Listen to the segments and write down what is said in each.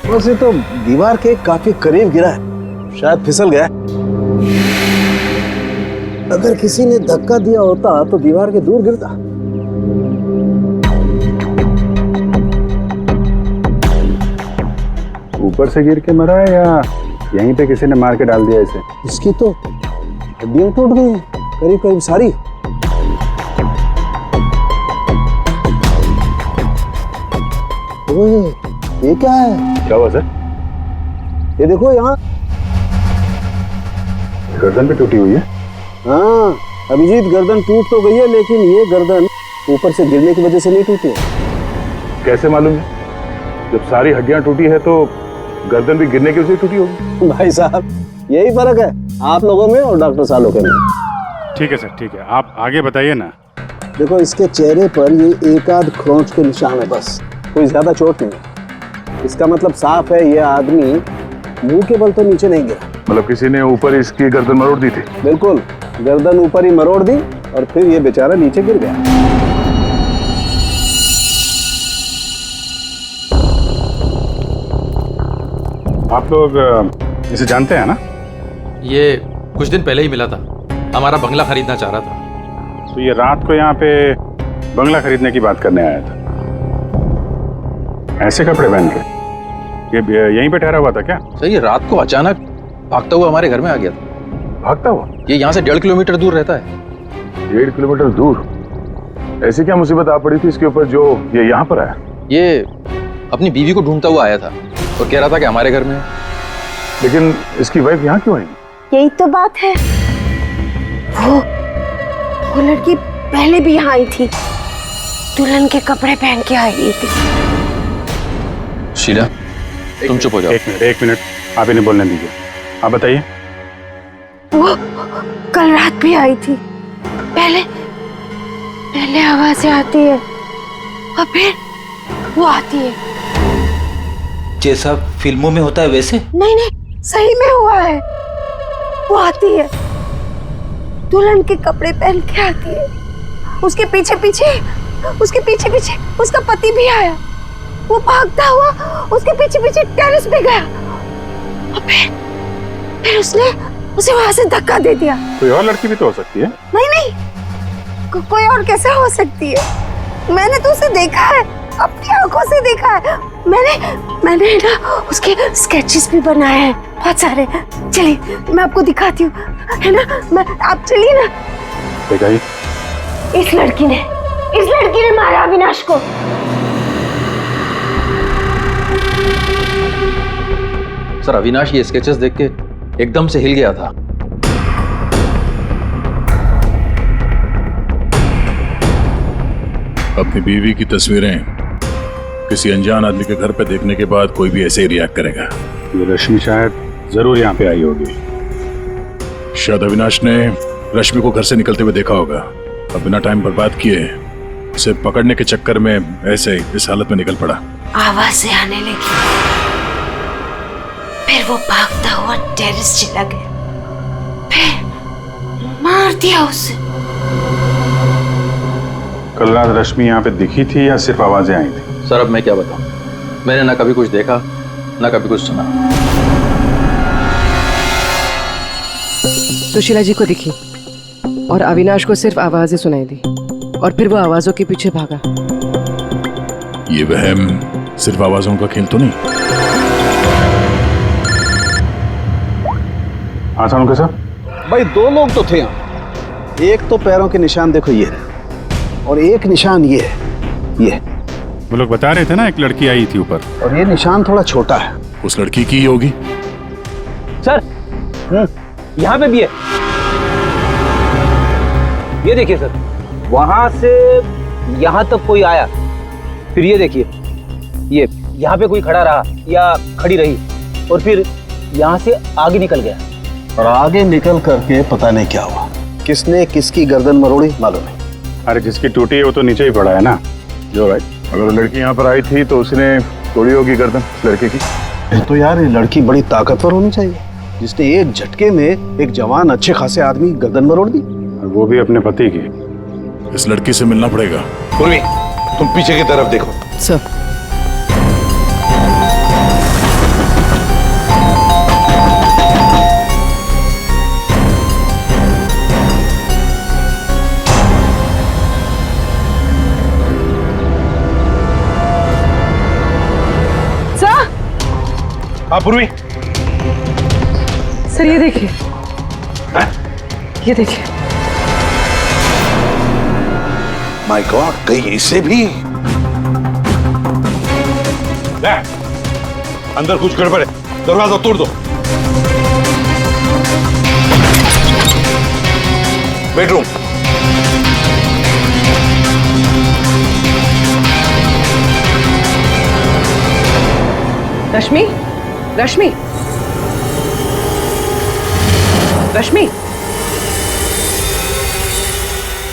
वैसे तो दीवार के काफी करीब गिरा है, शायद फिसल गया। अगर किसी ने धक्का दिया होता तो दीवार के दूर गिरता। ऊपर से गिर के मरा है या यहीं पे किसी ने मार के डाल दिया इसे? इसकी तो हड्डियां टूट गई हैं, करीब करीब सारी। ओए, ये क्या है? क्या हुआ सर? ये देखो यहाँ। गर्दन पे टूटी हुई है। हाँ अभिजीत, गर्दन टूट तो गई है, लेकिन ये गर्दन ऊपर से गिरने की वजह से नहीं टूटी है। कैसे मालूम है? जब सारी हड्डियां टूटी है तो गर्दन भी गिरने की वजह से टूटी होगी। भाई साहब, यही फर्क है आप लोगों में और डॉक्टर सालों के में। ठीक है सर, ठीक है, आप आगे बताइए ना। देखो, इसके चेहरे पर ये एक आध खरोंच के निशान है, बस कोई ज्यादा चोट नहीं है। इसका मतलब साफ है, ये आदमी मुंह के बल तो नीचे नहीं गिरा। मतलब किसी ने ऊपर इसकी गर्दन मरोड़ दी थी? बिल्कुल, गर्दन ऊपर ही मरोड़ दी और फिर ये बेचारा नीचे गिर गया। आप लोग इसे जानते हैं ना? ये कुछ दिन पहले ही मिला था, हमारा बंगला खरीदना चाह रहा था। तो ये रात को यहाँ पे बंगला खरीदने की बात करने आया था। ऐसे कपड़े पहन के ये यहीं पे ठहरा हुआ था क्या? सर ये रात को अचानक भागता हुआ हमारे घर में आ गया था। भागता हुआ? ये यहाँ से 1.5 किलोमीटर दूर रहता है। 1.5 किलोमीटर दूर? ऐसी क्या मुसीबत आ पड़ी थी इसके ऊपर जो ये यहाँ पर आया? ये अपनी बीवी को ढूंढता हुआ आया था और कह रहा था कि हमारे घर में है। लेकिन इसकी वाइफ यहाँ क्यों आएगी? यही तो बात है, वो लड़की पहले भी यहाँ आई थी, दुल्हन के कपड़े पहन के आई थी। शीला, तुम चुप हो जाओ। एक मिनट, आप इन्हें बोलने दीजिए। आप बताइए। वो कल रात भी आई थी, पहले आवाजें आती है और फिर वो आती है। जैसा फिल्मों में होता है वैसे? नहीं, सही में हुआ है। वो आती है, दुल्हन के कपड़े पहन के आती है, उसके पीछे पीछे उसका पति भी आया। वो भागता हुआ उसके पीछे पीछे टेरेस पे गया और फिर उसने उसे वहां से धक्का दे दिया। कोई और लड़की भी तो हो सकती है। नहीं, कोई और कैसे हो सकती है? मैंने तो उसे देखा है, अपनी आंखों से देखा है। मैंने ना उसके स्केचेस भी बनाए हैं बहुत सारे। चलिए मैं आपको दिखाती हूँ, है ना? आप चलिए ना। दिखाइए। इस लड़की ने मारा अविनाश को। सर अविनाश ये स्केचेस देख के एकदम से हिल गया था। अपनी बीवी की तस्वीरें किसी अनजान आदमी के घर पे देखने के बाद कोई भी ऐसे ही रिएक्ट करेगा। ये रश्मि शायद जरूर यहाँ पे आई होगी। शायद अविनाश ने रश्मि को घर से निकलते हुए देखा होगा और बिना टाइम बर्बाद किए उसे पकड़ने के चक्कर में ऐसे इस हालत में निकल पड़ा। आवाजें आने लगी, फिर वो भागता हुआ टेरेस चला गया, फिर मार दिया उसे। कल रात रश्मि यहाँ पे दिखी थी या सिर्फ आवाजें आई थी? सर अब मैं क्या बताऊं, मैंने ना कभी कुछ देखा ना कभी कुछ सुना। सुशीला जी को दिखी और अविनाश को सिर्फ आवाजें सुनाई दी और फिर वो आवाजों के पीछे भागा। ये वहम सिर्फ आवाजों का खेल तो नहीं? हाँ सानुका साहब। भाई 2 लोग तो थे यहाँ। एक तो पैरों के निशान देखो ये है, और एक निशान ये है, ये। वो लोग बता रहे थे ना एक लड़की आई थी ऊपर, और ये निशान थोड़ा छोटा है। उस लड़की की ही होगी। सर यहाँ पे भी है, ये देखिए सर, वहां से यहाँ तक कोई आया, फिर ये देखिए, ये यहाँ पे कोई खड़ा रहा या खड़ी रही और फिर यहाँ से आगे निकल गया। और आगे निकल करके पता नहीं क्या हुआ, किसने किसकी गर्दन मरोड़ी मालूम नहीं। अरे जिसकी टूटी है वो तो नीचे ही पड़ा है ना। जो राइट, अगर लड़की यहाँ पर आई थी तो उसने तोड़ी होगी गर्दन लड़के की। तो यार ये लड़की बड़ी ताकतवर होनी चाहिए, जिसने एक झटके में एक जवान अच्छे खासे आदमी गर्दन मरोड़ दी, और वो भी अपने पति की। इस लड़की से मिलना पड़ेगा। पूर्वी, तुम पीछे की तरफ देखो। सर हाँ पूर्वी, सर ये देखिए, ये देखिए। माय गॉड, कहीं इसे भी? ले, अंदर कुछ गड़बड़ है, दरवाजा तोड़ दो। बेडरूम। रश्मि, रश्मि, रश्मि,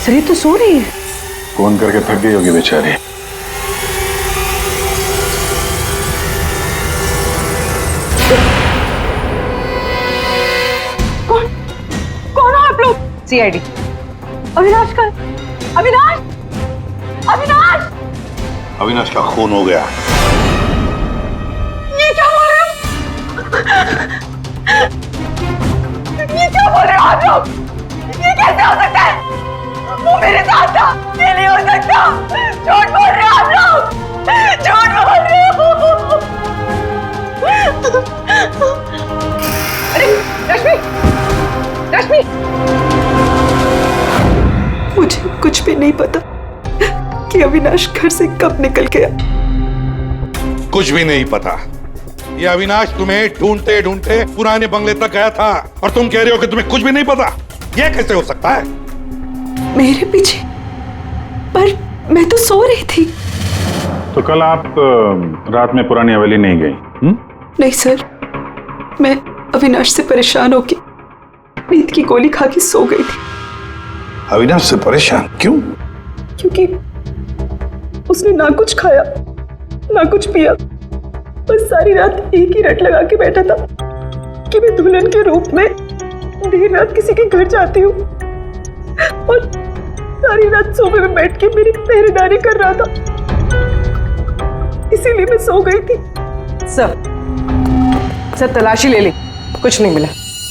सर ये तो सो रही है। फोन करके थक गई होगी बेचारी। कौन हो आप लोग? सीआईडी। अविनाश का, अविनाश, अविनाश, अविनाश का खून हो गया। ये क्या बोल रहे हो? ये क्या बोल रहे हो आप लोग? ये कैसे हो सकता है? वो मेरे साथ था, ये नहीं हो सकता। झूठ बोल रहे हो आप लोग, झूठ बोल रहे हो। अरे रश्मि, रश्मि, मुझे कुछ भी नहीं पता कि अविनाश घर से कब निकल गया। कुछ भी नहीं पता। ये अविनाश तुम्हें ढूंढते ढूंढते पुराने बंगले तक गया था और तुम कह रहे हो कि तुम्हें कुछ भी नहीं पता। ये कैसे हो सकता है? मेरे पीछे? पर मैं तो सो रही थी। तो कल आप रात में पुरानी हवेली नहीं गई? नहीं सर, मैं अविनाश से परेशान होके नींद की गोली खा के सो गई थी। अविनाश से परेशान क्यों? क्योंकि उसने ना कुछ खाया ना कुछ पिया, बस सारी रात एक ही रट लगा के बैठा था कि मैं दुल्हन के रूप में देर रात किसी के घर जाती हूँ, और सारी रात सोफे में बैठ के मेरी पहरेदारी कर रहा था। इसीलिए मैं सो गई थी। सर तलाशी ले ली, कुछ नहीं मिला।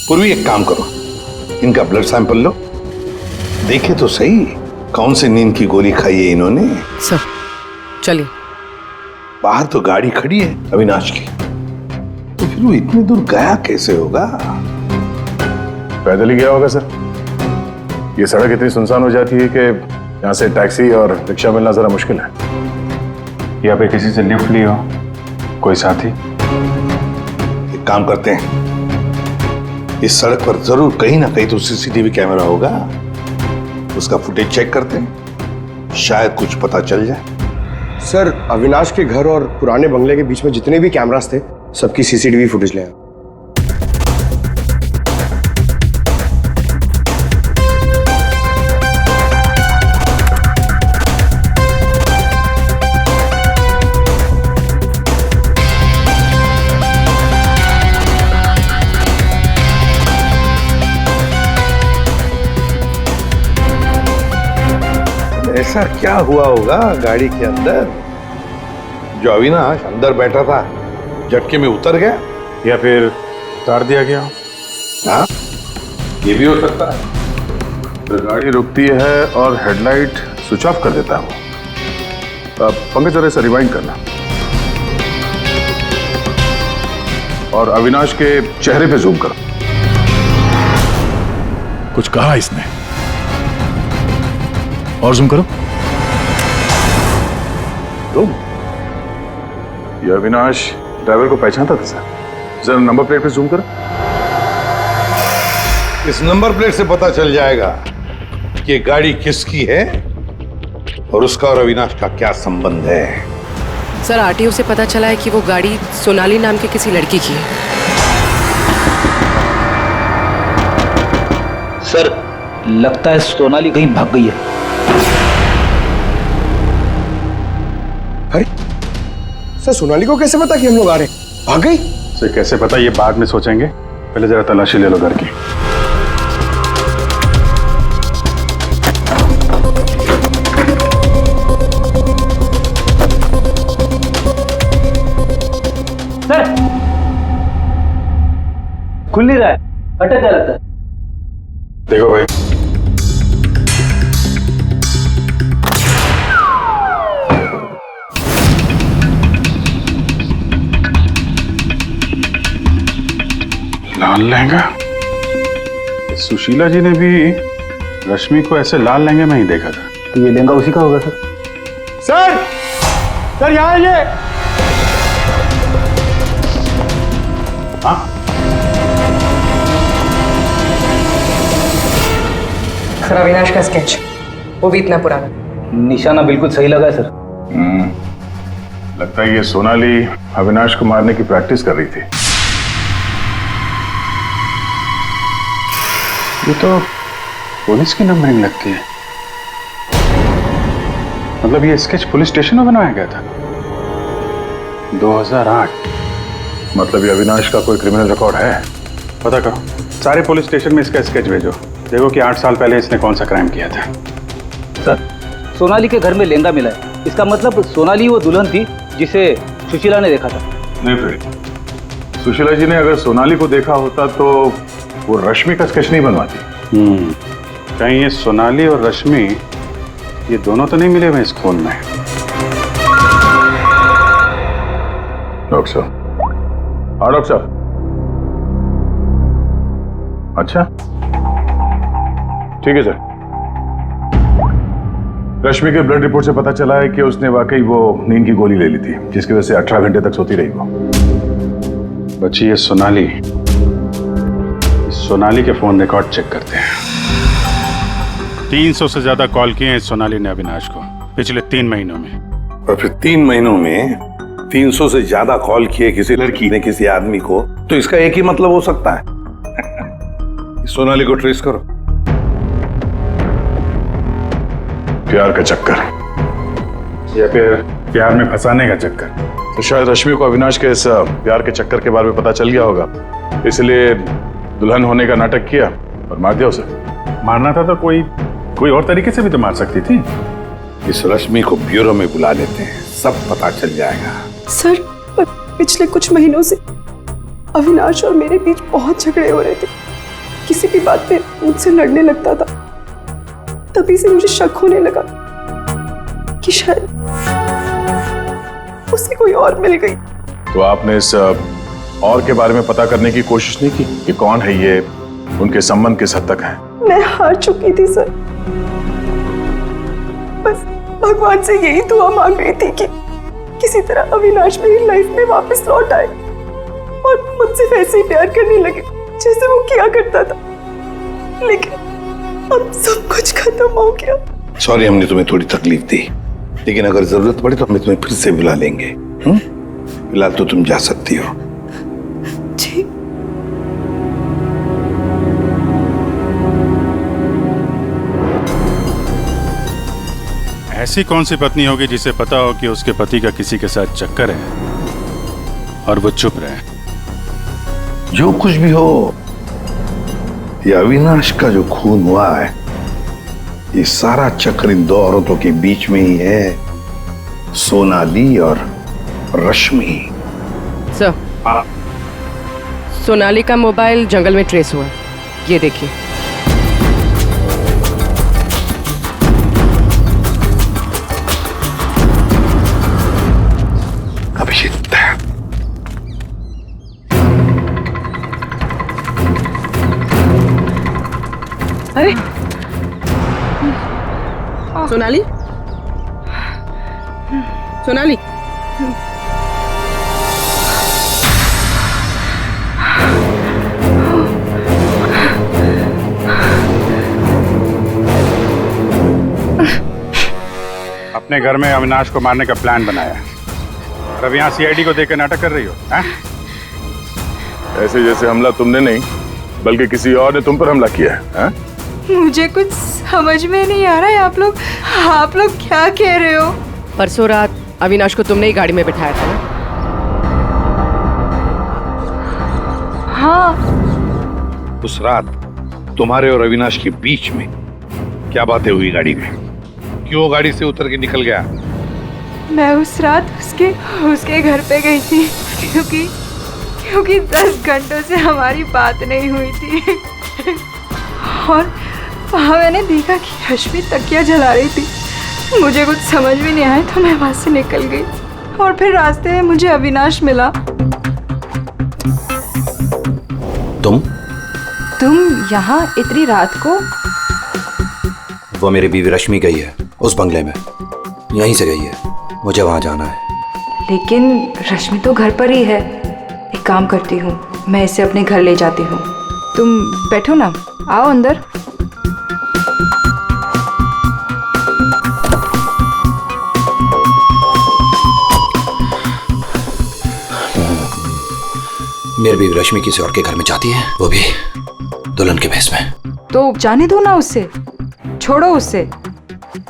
पूर्वी एक काम करो, इनका ब्लड सैंपल लो, देखे तो सही कौन सी नींद की गोली खाई है इन्होंने। सर चलिए। बाहर तो गाड़ी खड़ी है अविनाश की, तो फिर वो इतनी दूर गया कैसे होगा? पैदल ही गया होगा सर। ये सड़क इतनी सुनसान हो जाती है कि यहाँ से टैक्सी और रिक्शा मिलना जरा मुश्किल है। या फिर किसी से लिफ्ट ली हो, कोई साथी। एक काम करते हैं, इस सड़क पर जरूर कहीं ना कहीं तो सीसीटीवी कैमरा होगा, उसका फुटेज चेक करते हैं, शायद कुछ पता चल जाए। सर अविनाश के घर और पुराने बंगले के बीच में जितने भी कैमरास थे सबकी सीसीटीवी फुटेज ले आए। ऐसा क्या हुआ होगा गाड़ी के अंदर जो अविनाश अंदर बैठा था झटके में उतर गया? या फिर उतार दिया गया। हाँ, ये भी हो सकता है। तो गाड़ी रुकती है और हेडलाइट स्विच ऑफ कर देता है वो। पंकज जरा इसे रिवाइंड करना और अविनाश के चेहरे पे जूम करो। कुछ कहा इसने? और जूम करो। तुम ये अविनाश ड्राइवर को पहचानता था सर। जरा नंबर प्लेट पे जूम करो। इस नंबर प्लेट से पता चल जाएगा कि गाड़ी किसकी है और उसका और अविनाश का क्या संबंध है। सर आरटीओ से पता चला है कि वो गाड़ी सोनाली नाम के किसी लड़की की है। सर लगता है सोनाली कहीं भाग गई है। अरे सर सोनाली को कैसे पता कि हम लोग आ रहे हैं? भाग गई? सर कैसे पता, ये बाद में सोचेंगे, पहले जरा तलाशी ले लो घर की। सर खुल नहीं रहा है, अटक गया लगता है। देखो भाई, लाल लहंगा? सुशीला जी ने भी रश्मि को ऐसे लाल लहंगे में ही देखा था। तो ये लहंगा उसी का होगा सर। सर, सर यहाँ आइए। हाँ, सर अविनाश का स्केच, वो भी इतना पुराना। निशाना बिल्कुल सही लगा है सर। लगता है ये सोनाली अविनाश को मारने की प्रैक्टिस कर रही थी। ये तो पुलिस की नंबरिंग लगती है। मतलब ये स्केच पुलिस स्टेशन में बनाया गया था 2008। मतलब ये अविनाश का कोई क्रिमिनल रिकॉर्ड है? पता करो, सारे पुलिस स्टेशन में इसका स्केच भेजो, देखो कि 8 साल पहले इसने कौन सा क्राइम किया था। सर, सोनाली के घर में लहंगा मिला है, इसका मतलब सोनाली वो दुल्हन थी जिसे सुशीला ने देखा था। नहीं, फिर सुशीला जी ने अगर सोनाली को देखा होता तो वो रश्मि का स्केच नहीं बनवाती। कहीं ये सोनाली और रश्मि ये दोनों तो नहीं मिले हुए इस खून में? डॉक्टर साहब। हाँ डॉक्टर साहब। अच्छा ठीक है सर। रश्मि के ब्लड रिपोर्ट से पता चला है कि उसने वाकई वो नींद की गोली ले ली थी, जिसकी वजह से 18 घंटे तक सोती रही वो। बच्ची ये सोनाली के फोन रिकॉर्ड चेक करते हैं। 300 से ज्यादा कॉल किए हैं सोनाली ने अविनाश को पिछले 3 महीनों में। और फिर 3 महीनों में 300 से ज्यादा कॉल किए किसी लड़की ने किसी आदमी को, तो इसका एक ही मतलब हो सकता है सोनाली को ट्रेस करो। प्यार का चक्कर या फिर प्यार में फंसाने का चक्कर। तो शायद रश्मि को अविनाश के इस प्यार के चक्कर के बारे में पता चल गया होगा, इसलिए दुल्हन होने का नाटक किया और मार दिया उसे। मारना था तो कोई और तरीके से भी तो मार सकती थी। इस रश्मि को ब्यूरो में बुला लेते हैं, सब पता चल जाएगा। सर, पर पिछले कुछ महीनों से अविनाश और मेरे बीच बहुत झगड़े हो रहे थे। किसी भी बात पे मुझसे लड़ने लगता था। तभी से मुझे शक होने लगा कि शायद उसे कोई और मिल गई। तो आपने इस और के बारे में पता करने की कोशिश नहीं की कि कौन है ये, उनके संबंध किस हद तक है? मैं हार चुकी थी सर। बस भगवान से यही दुआ मांग रही थी कि किसी तरह अविनाश मेरी लाइफ में वापस लौट आए और मुझसे वैसे ही प्यार करने लगे जैसे वो किया करता था। लेकिन अब सब कुछ खत्म हो गया। सॉरी, हमने तुम्हें थोड़ी तकलीफ दी, लेकिन अगर जरूरत पड़े तो हम तुम्हें फिर से बुला लेंगे। फिलहाल तो तुम जा सकती हो। जी। ऐसी कौन सी पत्नी होगी जिसे पता हो कि उसके पति का किसी के साथ चक्कर है और वो चुप रहे? जो कुछ भी हो, ये अविनाश का जो खून हुआ है, ये सारा चक्कर इन 2 औरतों के बीच में ही है, सोनाली और रश्मि। सर, सोनाली का मोबाइल जंगल में ट्रेस हुआ, ये देखिए। अभिषेक, अरे सोनाली, सोनाली, अपने घर में अविनाश को मारने का प्लान बनाया और अब यहाँ सीआईडी को देकर नाटक कर रही हो? ऐसे जैसे हमला तुमने नहीं बल्कि किसी और ने तुम पर हमला किया है। मुझे कुछ समझ में नहीं आ रहा है। आप लोग क्या कह रहे हो? परसों रात अविनाश को तुमने ही गाड़ी में बिठाया था ना? हाँ। उस रात तुम्हारे और अविनाश के बीच में क्या बातें हुई गाड़ी में? क्यों गाड़ी से उतर के निकल गया? मैं उस रात उसके घर पे गई थी क्योंकि 10 घंटों से हमारी बात नहीं हुई थी और वहाँ मैंने देखा कि रश्मि तकिया जला रही थी। मुझे कुछ समझ में नहीं आया तो मैं वहाँ से निकल गई और फिर रास्ते में मुझे अविनाश मिला। तुम तुम यहाँ इतनी रात को? वो मेरी बीवी रश्मि गई है उस बंगले में, यहीं से गई है, मुझे वहां जाना है। लेकिन रश्मि तो घर पर ही है। एक काम करती हूँ, मैं इसे अपने घर ले जाती हूँ। तुम बैठो ना, आओ अंदर। मेरी बीवी रश्मि किसी और के घर में जाती है, वो भी दुल्हन के भेष में। तो जाने दो ना उससे, छोड़ो उससे।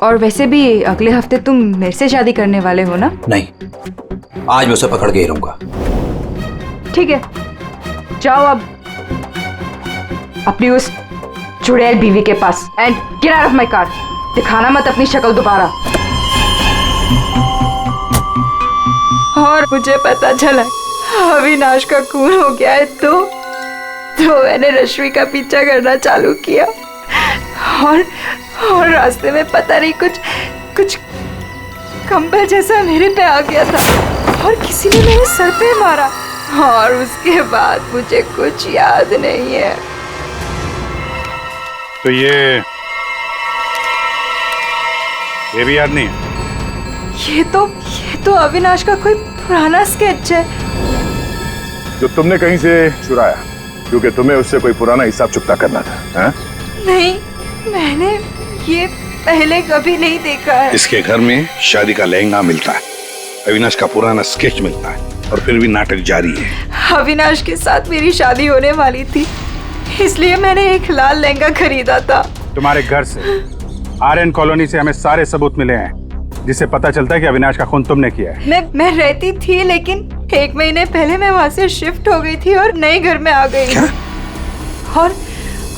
और वैसे भी अगले हफ्ते तुम मेरे से शादी करने वाले हो ना? नहीं, आज मैं उसे पकड़ के ही रहूंगा। ठीक है, जाओ अब अपनी उस चुड़ैल बीवी के पास and get out of my car. दिखाना मत अपनी शक्ल दोबारा। और मुझे पता चला अविनाश का खून हो गया है तो मैंने रश्मि का पीछा करना चालू किया और रास्ते में पता नहीं कुछ कंबल जैसा मेरे पे आ गया था और किसी ने मेरे सर पे मारा और उसके बाद मुझे कुछ याद नहीं है। तो ये भी याद नहीं है? ये तो अविनाश का कोई पुराना स्केच है जो तुमने कहीं से चुराया, क्योंकि तुम्हें उससे कोई पुराना हिसाब चुकता करना था, हैं? नहीं, मैंने ये पहले कभी नहीं देखा है। इसके घर में शादी का लहंगा मिलता है, अविनाश का पुराना स्केच मिलता है, और फिर भी नाटक जारी है। अविनाश के साथ मेरी शादी होने वाली थी, इसलिए मैंने एक लाल लहंगा खरीदा था। तुम्हारे घर से आर्यन कॉलोनी से हमें सारे सबूत मिले हैं जिससे पता चलता है कि अविनाश का खून तुमने किया है। मैं रहती थी, लेकिन 1 महीने पहले मैं वहाँ से शिफ्ट हो गई थी और नए घर में आ गई। और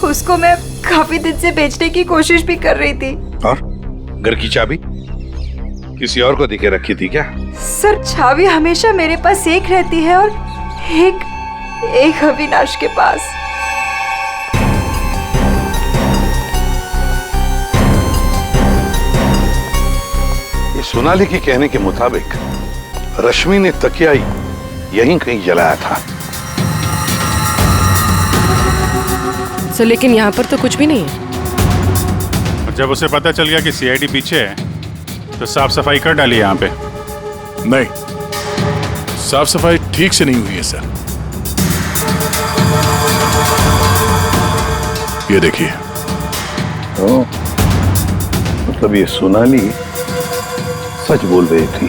उसको मैं काफी दिन से बेचने की कोशिश भी कर रही थी। और घर की चाबी किसी और को देके रखी थी क्या? सर, चाबी हमेशा मेरे पास एक रहती है और एक अविनाश के पास। ये सोनाली के कहने के मुताबिक रश्मि ने तकिया यहीं कहीं जलाया था। सर, लेकिन यहाँ पर तो कुछ भी नहीं है। जब उसे पता चल गया कि सीआईडी पीछे है तो साफ सफाई कर डाली यहाँ पे। नहीं, साफ सफाई ठीक से नहीं हुई है सर। ये देखिए। मतलब ये सोनाली सच बोल रही थी।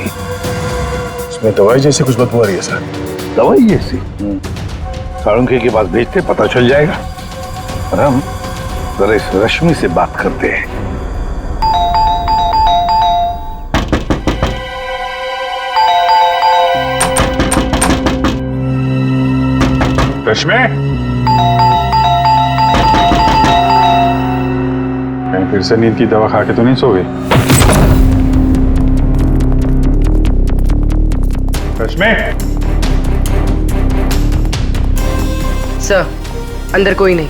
इसमें दवाई जैसी कुछ बदबू आ रही है सर। दवाई जैसी? साळुंखे के पास भेजते, पता चल जाएगा। और हम जरा इस रश्मि से बात करते हैं। रश्मि, कहीं फिर से नींद की दवा खा के तो नहीं सो गई? रश्मि! सर, अंदर कोई नहीं।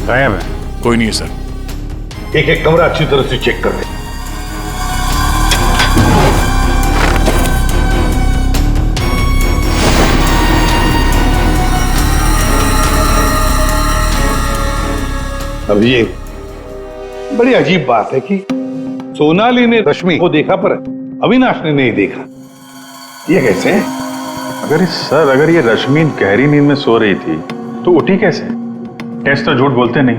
गायब है? कोई नहीं है सर। एक कमरा अच्छी तरह से चेक कर ले। अब ये बड़ी अजीब बात है कि सोनाली ने रश्मि को देखा पर अविनाश ने नहीं देखा। ये कैसे? अगर ये रश्मि गहरी नींद में सो रही थी तो उठी कैसे? टेस्ट तो झूठ बोलते नहीं।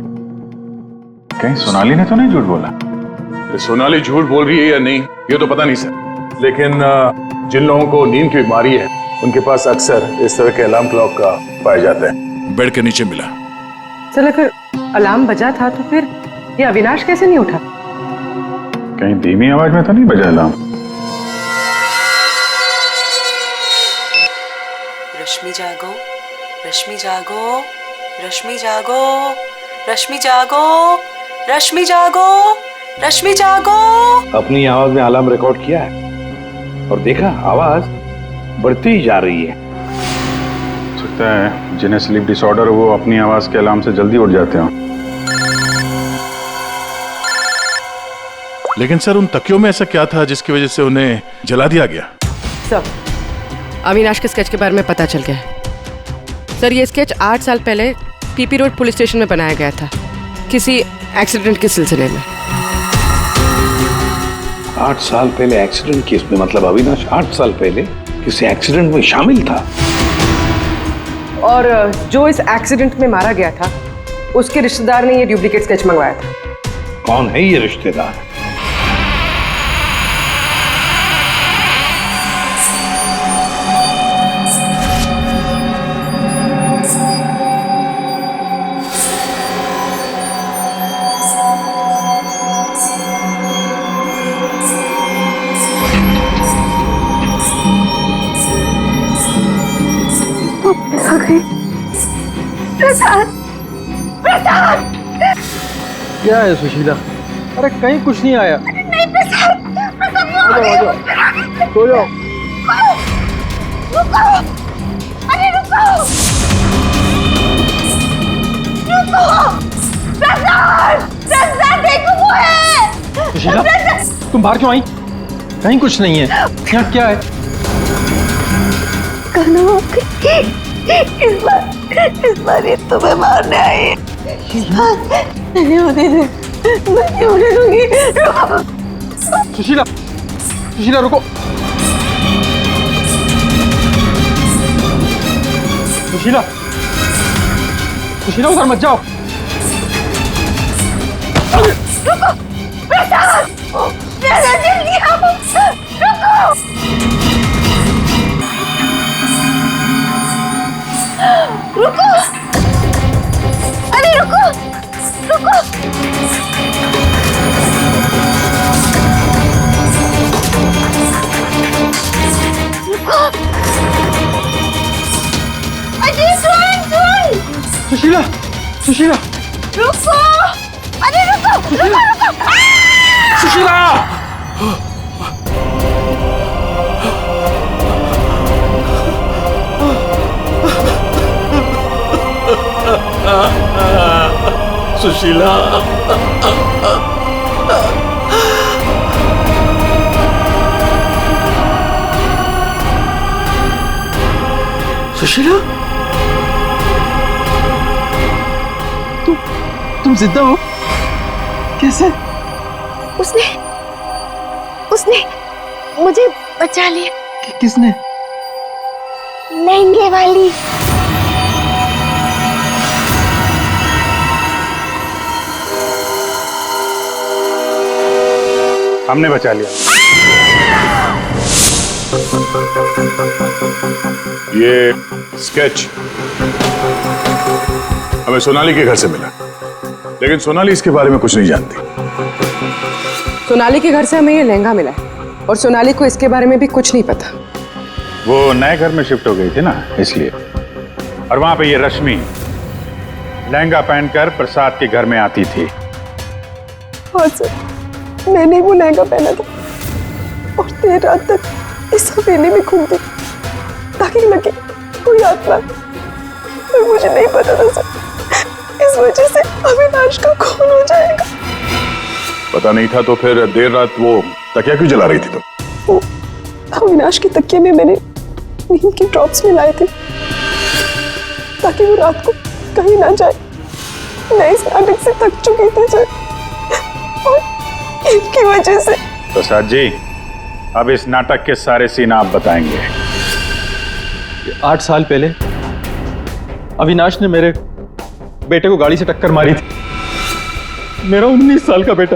कहीं सोनाली ने तो नहीं झूठ बोला? सोनाली झूठ बोल रही है या नहीं ये तो पता नहीं सर, लेकिन जिन लोगों को नींद की बीमारी है उनके पास अक्सर इस तरह के अलार्म क्लॉक का पाया जाता है। बेड के नीचे मिला। सर, अगर अलार्म बजा था तो फिर ये अविनाश कैसे नहीं उठा? कहीं धीमी आवाज में तो नहीं बजा अलार्म? रश्मि जागो, रश्मि जागो, रश्मि जागो, रश्मि जागो, रश्मि जागो, रश्मि जागो। अपनी आवाज में अलार्म रिकॉर्ड किया है और देखा आवाज बढ़ती ही जा रही है। सकता है जिन्हें स्लीप डिसऑर्डर वो अपनी आवाज के अलार्म से जल्दी उठ जाते हो। लेकिन सर उन तकियों में ऐसा क्या था जिसकी वजह से उन्हें जला दिया गया? सर, अविनाश के स्केच के बारे में पता चल गया है। सर ये स्केच 8 साल पहले पीपी रोड पुलिस स्टेशन में बनाया गया था, किसी एक्सीडेंट के सिलसिले में। 8 साल पहले एक्सीडेंट केस में, मतलब अविनाश 8 साल पहले किसी एक्सीडेंट में शामिल था। और जो इस एक्सीडेंट में मारा गया था उसके रिश्तेदार ने ये डुप्लीकेट स्केच मंगवाया था। कौन है ये रिश्तेदार? प्रसाद, प्रसाद, क्या है सुशीला? अरे कहीं कुछ नहीं आया। नहीं प्रसाद, प्रसाद आ जाओ, सो जाओ। रुको, अरे रुको, प्रसाद, प्रसाद देखो वो है। सुशीला, तुम बाहर क्यों आई? कहीं कुछ नहीं है। यहाँ क्या है? इस बार ये तुम्हें मारने आई है। नहीं होने दे, नहीं होने दूंगी। सुशीला, सुशीला रुको। सुशीला, सुशीला उधर मत जाओ। रुको, प्रसाद, प्रसाद जल्दी आओ, रुको, रुको, अरे रुको, रुको, रुको, अरे सुन, सुशीला, सुशीला, रुको, अरे रुको, रुको, रुको, सुशीला! सुशीला, सुशीला, तुम जिंदा हो? कैसे? उसने मुझे बचा लिया। किसने? लहंगे वाली। हमने बचा लिया। ये स्केच हमें सोनाली के घर से मिला, लेकिन सोनाली इसके बारे में कुछ नहीं जानती। सोनाली के घर से हमें ये लहंगा मिला है और सोनाली को इसके बारे में भी कुछ नहीं पता। वो नए घर में शिफ्ट हो गई थी ना, इसलिए। और वहां पे ये रश्मि लहंगा पहनकर प्रसाद के घर में आती थी। हाँ सर, मैंने वो लहंगा पहना था और देर रात तक इस हवेली में घूमती ताकि लगे कोई आत्मा, पर मुझे नहीं पता था सर, इस वजह से अविनाश का खून हो जाएगा। पता नहीं था तो फिर देर रात वो तकिया क्यों जला रही थी तुम? वो अविनाश के तकिए में मैंने नींद के ड्रॉप्स मिलाए थे ताकि वो रात को कहीं ना जाए। मैं इस नाटक से थक चुकी थी सर, और इनकी वजह से। प्रसाद जी, अब इस नाटक के सारे सीन आप बताएंगे। 8 साल पहले अविनाश ने मेरे बेटे को गाड़ी से टक्कर मारी थी। मेरा 19 साल का बेटा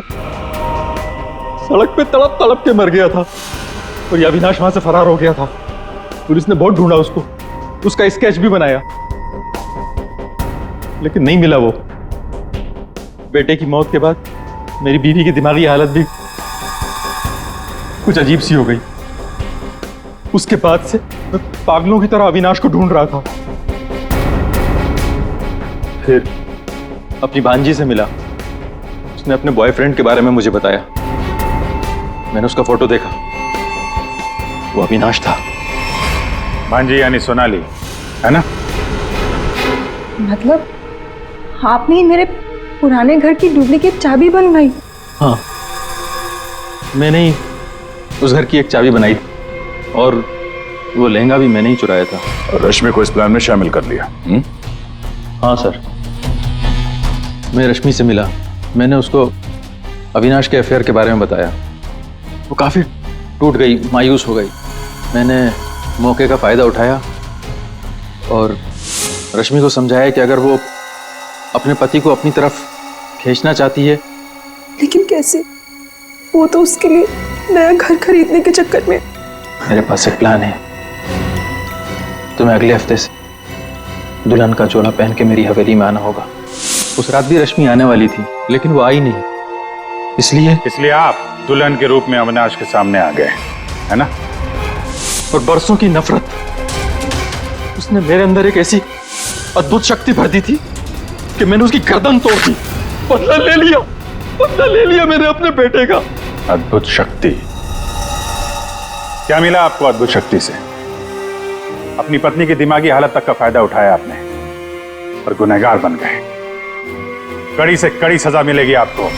सड़क पे तड़प तड़प के मर गया था और ये अविनाश वहां से फरार हो गया था। पुलिस ने बहुत ढूंढा उसको, उसका स्केच भी बनाया, लेकिन नहीं मिला वो। बेटे की मौत के बाद मेरी बीवी की दिमागी हालत भी कुछ अजीब सी हो गई। उसके बाद से मैं पागलों की तरह अविनाश को ढूंढ रहा था। फिर अपनी भांजी से मिला, उसने अपने बॉयफ्रेंड के बारे में मुझे बताया। मैंने उसका फोटो देखा, वो अविनाश था। भांजी यानी सोनाली, है ना? मतलब आपने ही मेरे पुराने घर की डुप्लीकेट चाबी बनवाई? हाँ, मैंने ही उस घर की एक चाबी बनाई थी और वो लहंगा भी मैंने ही चुराया था। और रश्मि को इस प्लान में शामिल कर लिया। हाँ सर, मैं रश्मि से मिला, मैंने उसको अविनाश के अफेयर के बारे में बताया। वो काफ़ी टूट गई, मायूस हो गई। मैंने मौके का फ़ायदा उठाया और रश्मि को समझाया कि अगर वो अपने पति को अपनी तरफ खींचना चाहती है। लेकिन कैसे? वो तो उसके लिए नया घर खरीदने के चक्कर में। मेरे पास एक प्लान है। तुम्हें अगले हफ्ते से दुल्हन का जोड़ा पहन के मेरी हवेली में आना होगा। उस रात भी रश्मि आने वाली थी, लेकिन वो आई नहीं। इसलिए आप दुल्हन के रूप में अविनाश के सामने आ गए, है ना? और बरसों की नफरत, उसने मेरे अंदर एक ऐसी अद्भुत शक्ति भर दी थी कि मैंने उसकी गर्दन तोड़ दी। बदला ले लिया मैंने अपने बेटे का। अद्भुत शक्ति? क्या मिला आपको अद्भुत शक्ति से? अपनी पत्नी की दिमागी हालत तक का फायदा उठाया आपने और गुनहगार बन गए। कड़ी से कड़ी सजा मिलेगी आपको।